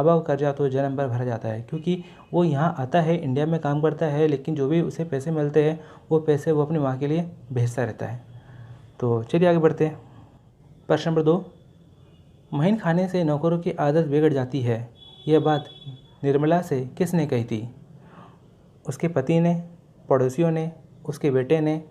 बाबा का कर्जा तो जन्म भर भरा जाता है, क्योंकि वो यहाँ आता है, इंडिया में काम करता है, लेकिन जो भी उसे पैसे मिलते हैं वो पैसे वो अपनी माँ के लिए भेजता रहता है। तो चलिए आगे बढ़ते हैं। प्रश्न नंबर 2, महीन खाने से नौकरों की आदत बिगड़ जाती है, यह बात निर्मला से किसने कही थी? उसके पति ने, पड़ोसियों ने, उसके बेटे ने,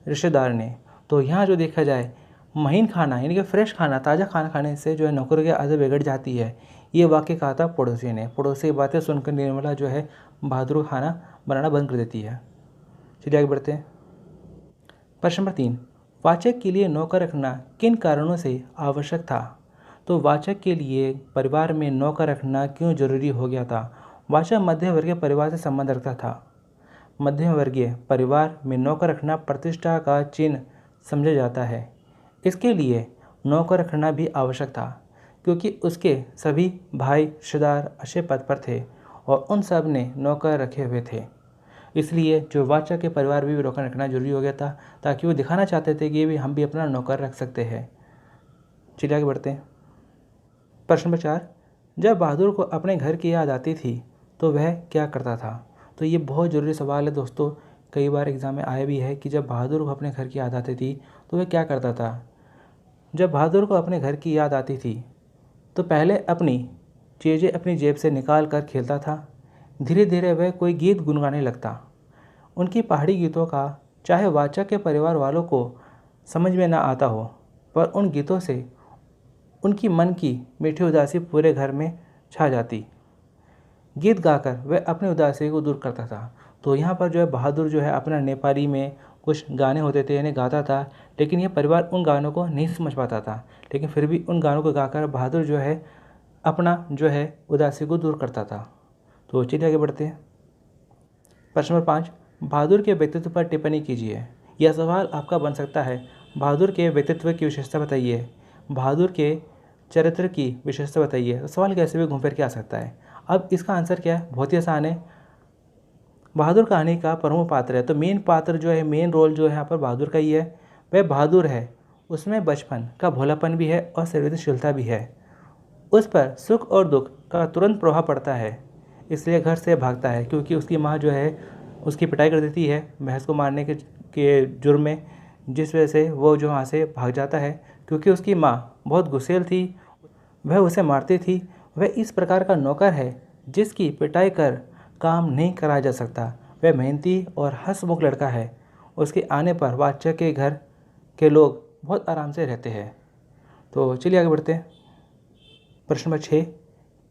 रिश्तेदार ने। तो यहाँ जो देखा जाए, महीन खाना यानी कि फ्रेश खाना, ताज़ा खाना खाने से जो है नौकरों की आदत बिगड़ जाती है, ये वाक्य कहा था पड़ोसी ने। पड़ोसी की बातें सुनकर निर्मला जो है बहादुर खाना बनाना बंद कर देती है। चलिए आगे बढ़ते हैं। प्रश्न नंबर 3, वाचक के लिए नौकर रखना किन कारणों से आवश्यक था? तो वाचक के लिए परिवार में नौकर रखना क्यों जरूरी हो गया था? वाचक मध्य वर्गीय परिवार से संबंध रखता था। मध्यम वर्गीय परिवार में नौकर रखना प्रतिष्ठा का चिन्ह समझा जाता है। इसके लिए नौकर रखना भी आवश्यक था, क्योंकि उसके सभी भाई रिश्तेदार अच्छे पद पर थे और उन सब ने नौकर रखे हुए थे। इसलिए जो वाचक के परिवार में भी नौकर रखना जरूरी हो गया था, ताकि वो दिखाना चाहते थे कि भी हम भी अपना नौकर रख सकते हैं। चलिए आगे बढ़ते हैं। प्रश्न नंबर 4, जब बहादुर को अपने घर की याद आती थी तो वह क्या करता था? तो ये बहुत ज़रूरी सवाल है दोस्तों, कई बार एग्ज़ाम में आया भी है कि जब बहादुर को अपने घर की याद आती थी तो वह क्या करता था। जब बहादुर को अपने घर की याद आती थी तो पहले अपनी चीज़ें अपनी जेब से निकाल कर खेलता था। धीरे धीरे वह कोई गीत गुनगुनाने लगता। उनकी पहाड़ी गीतों का चाहे वाचक के परिवार वालों को समझ में ना आता हो, पर उन गीतों से उनकी मन की मीठी उदासी पूरे घर में छा जाती। गीत गाकर वह अपनी उदासी को दूर करता था। तो यहाँ पर जो है बहादुर जो है अपना नेपाली में कुछ गाने होते थे, यानी गाता था, लेकिन यह परिवार उन गानों को नहीं समझ पाता था, लेकिन फिर भी उन गानों को गाकर बहादुर जो है अपना जो है उदासी को दूर करता था। तो चलिए आगे बढ़ते हैं। प्रश्न नंबर 5, बहादुर के व्यक्तित्व पर टिप्पणी कीजिए। यह सवाल आपका बन सकता है, बहादुर के व्यक्तित्व की विशेषता बताइए, बहादुर के चरित्र की विशेषता बताइए। तो सवाल कैसे भी घूम फिर के आ सकता है। अब इसका आंसर क्या है? बहुत ही आसान है। बहादुर कहानी का प्रमुख पात्र है, तो मेन पात्र जो है, मेन रोल जो है यहाँ पर बहादुर का ही है। वह बहादुर है, उसमें बचपन का भोलापन भी है और संवेदनशीलता भी है। उस पर सुख और दुख का तुरंत प्रभाव पड़ता है, इसलिए घर से भागता है, क्योंकि उसकी माँ जो है उसकी पिटाई कर देती है भैंस को मारने के जुर्म में, जिस वजह से वो जो वहाँ से भाग जाता है। क्योंकि उसकी माँ बहुत गुस्सैल थी, वह उसे मारती थी। वह इस प्रकार का नौकर है जिसकी पिटाई कर काम नहीं कराया जा सकता। वह मेहनती और हंसमुख लड़का है। उसके आने पर वाचक के घर के लोग बहुत आराम से रहते हैं। तो चलिए आगे बढ़ते हैं। प्रश्न नंबर 6,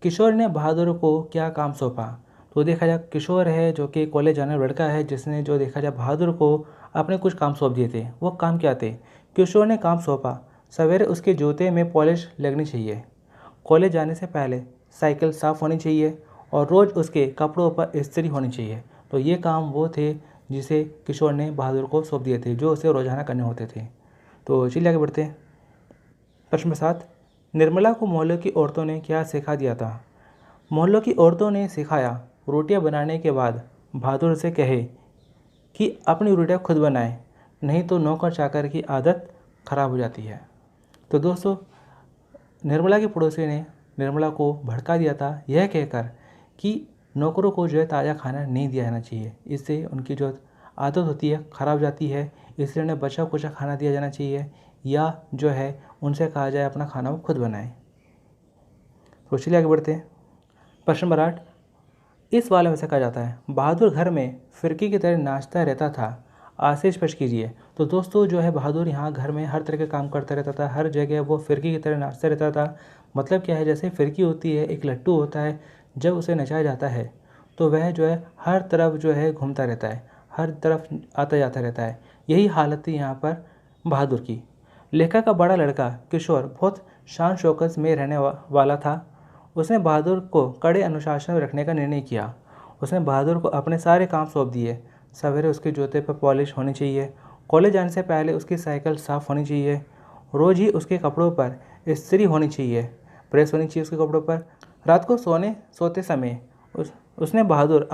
किशोर ने बहादुर को क्या काम सौंपा? तो देखा जाए किशोर है जो कि कॉलेज जाने वाला लड़का है, जिसने जो देखा जाए बहादुर को अपने कुछ काम सौंप दिए थे। वो काम क्या थे? किशोर ने काम सौंपा, सवेरे उसके जूते में पॉलिश लगनी चाहिए, कॉलेज जाने से पहले साइकिल साफ़ होनी चाहिए और रोज़ उसके कपड़ों पर इस्त्री होनी चाहिए। तो ये काम वो थे जिसे किशोर ने बहादुर को सौंप दिए थे, जो उसे रोज़ाना करने होते थे। तो चलिए आगे बढ़ते हैं। प्रश्न नंबर 7, निर्मला को मोहल्ले की औरतों ने क्या सिखा दिया था? मोहल्लों की औरतों ने सिखाया, रोटियां बनाने के बाद बहादुर से कहे कि अपनी रोटियां खुद बनाए, नहीं तो नौकर चाकर की आदत खराब हो जाती है। तो दोस्तों, निर्मला के पड़ोसी ने निर्मला को भड़का दिया था, यह कहकर कि नौकरों को जो है ताज़ा खाना नहीं दिया जाना चाहिए, इससे उनकी जो आदत होती है खराब हो जाती है, इसलिए उन्हें बचा कुचा खाना दिया जाना चाहिए, या जो है उनसे कहा जाए अपना खाना वो खुद बनाएं। तो चलिए आगे बढ़ते हैं। प्रश्न नंबर 8, इस वाले में से कहा जाता है, बहादुर घर में फिरकी की तरह नाचता रहता था, आशय स्पष्ट कीजिए। तो दोस्तों जो है बहादुर यहाँ घर में हर तरह के काम करता रहता था, हर जगह वो फिरकी की तरह नाचता रहता था। मतलब क्या है, जैसे फिरकी होती है, एक लट्टू होता है, जब उसे नचाया जाता है तो वह जो है हर तरफ जो है घूमता रहता है, हर तरफ आता जाता रहता है। यही हालत थी यहाँ पर बहादुर की। लेखक का बड़ा लड़का किशोर बहुत शान शौकत में रहने वाला था। उसने बहादुर को कड़े अनुशासन में रखने का निर्णय किया। उसने बहादुर को अपने सारे काम सौंप दिए। सवेरे उसके जूते पर पॉलिश होनी चाहिए, कॉलेज जाने से पहले उसकी साइकिल साफ़ होनी चाहिए, रोज़ ही उसके कपड़ों पर इस्त्री होनी चाहिए, प्रेस होनी चाहिए उसके कपड़ों पर। रात को सोते समय उसने बहादुर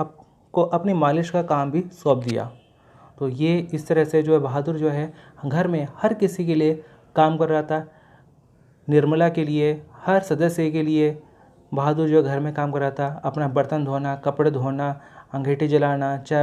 को अपनी मालिश का काम भी सौंप दिया। तो ये इस तरह से जो है बहादुर जो है घर में हर किसी के लिए काम कर रहा था, निर्मला के लिए, हर सदस्य के लिए, बहादुर जो घर में काम कर रहा था, अपना बर्तन धोना, कपड़े धोना, अंगीठी जलाना, चाय